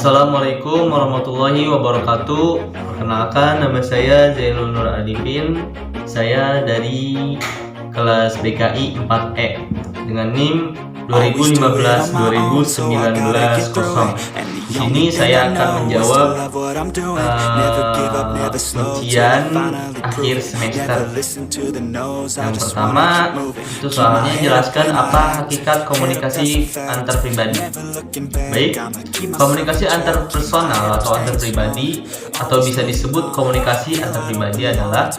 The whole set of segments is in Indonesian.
Assalamualaikum warahmatullahi wabarakatuh. Perkenalkan, nama saya Zailul Nur Adifin. Saya dari kelas BKI 4E dengan NIM 2015-2019 Di sini saya akan menjawab ujian akhir semester. Yang pertama, itu soalnya jelaskan apa hakikat komunikasi antar pribadi. Baik, komunikasi antar personal atau antar pribadi atau bisa disebut komunikasi antar pribadi adalah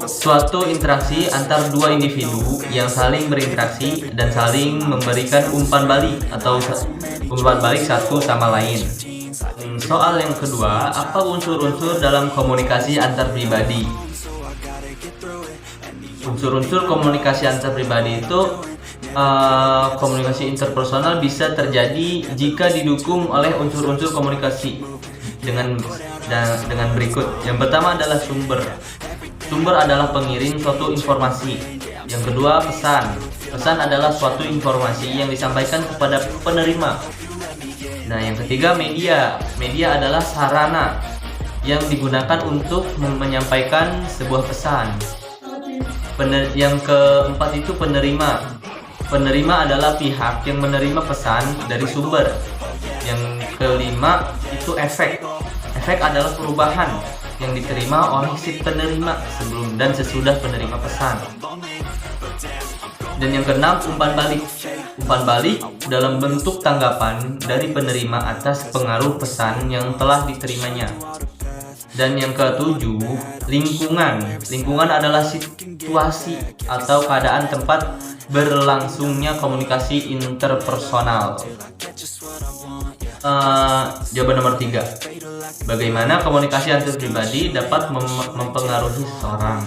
suatu interaksi antar dua individu yang saling berinteraksi dan saling memberikan umpan balik atau umpan balik satu sama lain. Soal yang kedua, apa unsur-unsur dalam komunikasi antar pribadi? Unsur-unsur komunikasi antar pribadi itu komunikasi interpersonal bisa terjadi jika didukung oleh unsur-unsur komunikasi dengan berikut. Yang pertama adalah sumber. Sumber adalah pengirim suatu informasi. Yang kedua, pesan. Pesan adalah suatu informasi yang disampaikan kepada penerima. Nah, yang ketiga, media. Media adalah sarana yang digunakan untuk menyampaikan sebuah pesan. Yang keempat itu penerima. Penerima adalah pihak yang menerima pesan dari sumber. Yang kelima itu efek. Efek adalah perubahan yang diterima oleh si penerima sebelum dan sesudah penerima pesan. Dan yang keenam, umpan balik. Umpan balik dalam bentuk tanggapan dari penerima atas pengaruh pesan yang telah diterimanya. Dan yang ketujuh, lingkungan. Lingkungan adalah situasi atau keadaan tempat berlangsungnya komunikasi interpersonal. Jawaban nomor 3. Bagaimana komunikasi antar pribadi dapat mempengaruhi seseorang,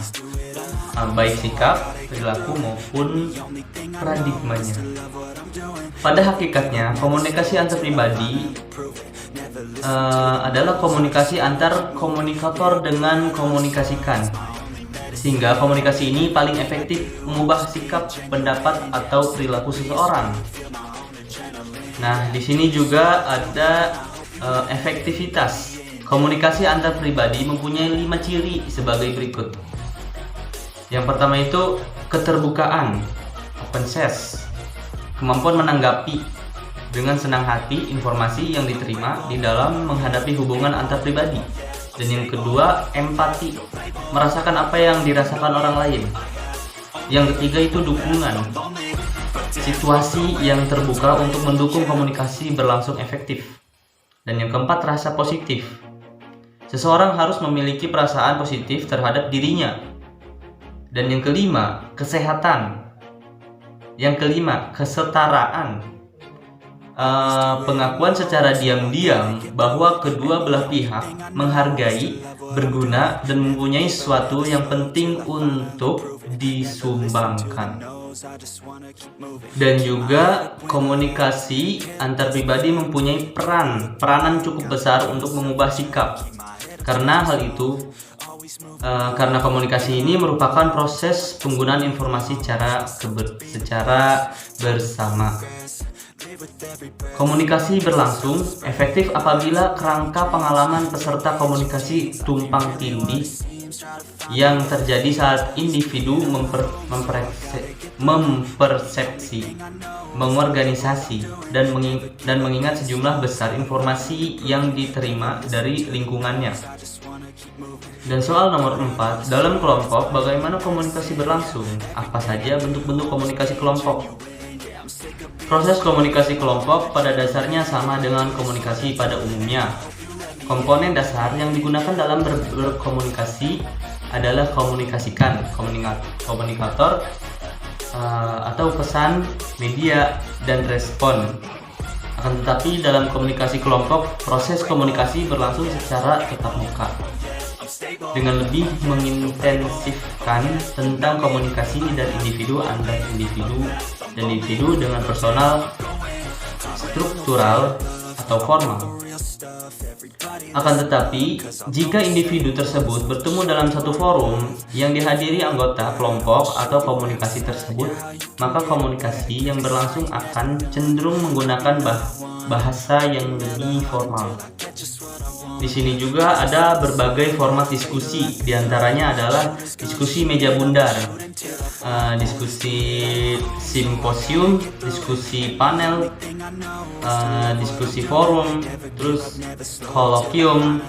baik sikap, perilaku maupun paradigmanya. Pada hakikatnya, komunikasi antar pribadi adalah komunikasi antar komunikator dengan komunikasikan, sehingga komunikasi ini paling efektif mengubah sikap, pendapat, atau perilaku seseorang. Nah, di sini juga ada efektivitas. Komunikasi antar pribadi mempunyai 5 ciri sebagai berikut. Yang pertama itu keterbukaan, openness, kemampuan menanggapi dengan senang hati informasi yang diterima di dalam menghadapi hubungan antar pribadi. Dan yang kedua, empati, merasakan apa yang dirasakan orang lain. Yang ketiga itu dukungan, situasi yang terbuka untuk mendukung komunikasi berlangsung efektif. Dan yang keempat, rasa positif. Seseorang harus memiliki perasaan positif terhadap dirinya. Dan yang kelima, kesehatan. Yang kelima, kesetaraan. Pengakuan secara diam-diam bahwa kedua belah pihak menghargai, berguna, dan mempunyai sesuatu yang penting untuk disumbangkan. Dan juga komunikasi antar pribadi mempunyai peranan cukup besar untuk mengubah sikap. Karena hal itu, karena komunikasi ini merupakan proses penggunaan informasi secara bersama. Komunikasi berlangsung efektif apabila kerangka pengalaman peserta komunikasi tumpang tindih yang terjadi saat individu mempersepsi, mengorganisasi, dan mengingat sejumlah besar informasi yang diterima dari lingkungannya. Dan soal nomor 4, dalam kelompok, bagaimana komunikasi berlangsung? Apa saja bentuk-bentuk komunikasi kelompok? Proses komunikasi kelompok pada dasarnya sama dengan komunikasi pada umumnya. Komponen dasar yang digunakan dalam berkomunikasi adalah komunikator atau pesan, media, dan respon. Akan tetapi dalam komunikasi kelompok, proses komunikasi berlangsung secara tatap muka dengan lebih mengintensifkan tentang komunikasi dari individu antar individu dan individu dengan personal, struktural, atau formal. Akan tetapi, jika individu tersebut bertemu dalam satu forum yang dihadiri anggota kelompok atau komunikasi tersebut, maka komunikasi yang berlangsung akan cenderung menggunakan bahasa yang lebih formal. Di sini juga ada berbagai format diskusi, diantaranya adalah diskusi meja bundar, diskusi simposium, diskusi panel, diskusi forum, terus kolokium,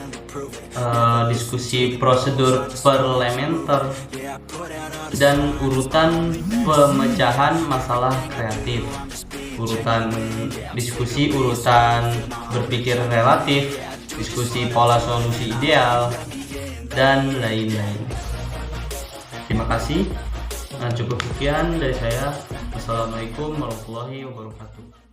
diskusi prosedur parlementer, dan urutan pemecahan masalah kreatif, urutan diskusi, urutan berpikir relatif, diskusi pola solusi ideal, dan lain-lain. Terima kasih. Cukup sekian dari saya. Wassalamualaikum warahmatullahi wabarakatuh.